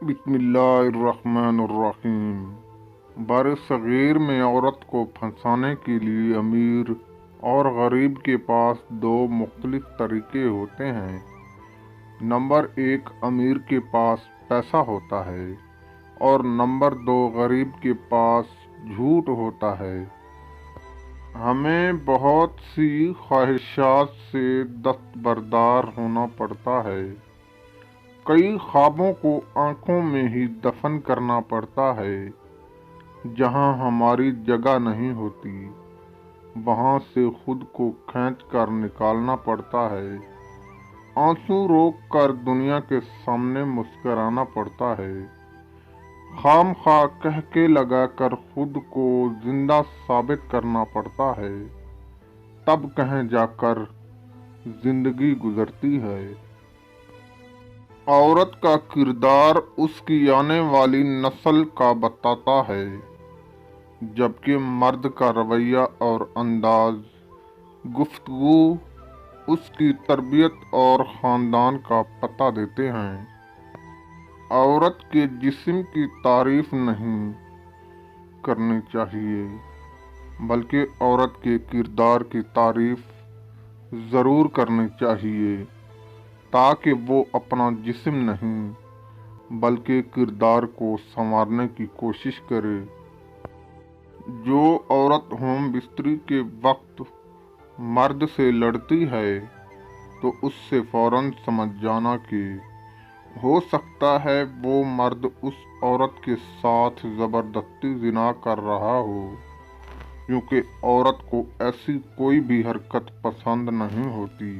بسم اللہ الرحمن الرحیم۔ بر صغیر میں عورت کو پھنسانے کے لیے امیر اور غریب کے پاس دو مختلف طریقے ہوتے ہیں۔ نمبر 1، امیر کے پاس پیسہ ہوتا ہے اور نمبر 2، غریب کے پاس جھوٹ ہوتا ہے۔ ہمیں بہت سی خواہشات سے دستبردار ہونا پڑتا ہے۔ کئی خوابوں کو آنکھوں میں ہی دفن کرنا پڑتا ہے۔ جہاں ہماری جگہ نہیں ہوتی، وہاں سے خود کو کھینچ کر نکالنا پڑتا ہے۔ آنسو روک کر دنیا کے سامنے مسکرانا پڑتا ہے۔ خام خواہ کہہ کے لگا کر خود کو زندہ ثابت کرنا پڑتا ہے، تب کہیں جا کر زندگی گزرتی ہے۔ عورت کا کردار اس کی آنے والی نسل کا بتاتا ہے، جبکہ مرد کا رویہ اور انداز گفتگو اس کی تربیت اور خاندان کا پتہ دیتے ہیں۔ عورت کے جسم کی تعریف نہیں کرنی چاہیے، بلکہ عورت کے کردار کی تعریف ضرور کرنی چاہیے، تاکہ وہ اپنا جسم نہیں بلکہ کردار کو سنوارنے کی کوشش کرے۔ جو عورت ہوم بستری کے وقت مرد سے لڑتی ہے تو اس سے فوراً سمجھ جانا کہ ہو سکتا ہے وہ مرد اس عورت کے ساتھ زبردستی زنا کر رہا ہو، کیونکہ عورت کو ایسی کوئی بھی حرکت پسند نہیں ہوتی۔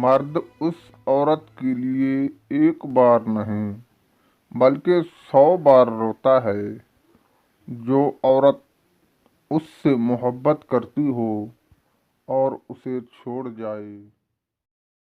مرد اس عورت کے لیے ایک بار نہیں بلکہ 100 بار روتا ہے۔ جو عورت اس سے محبت کرتی ہو اور اسے چھوڑ جائے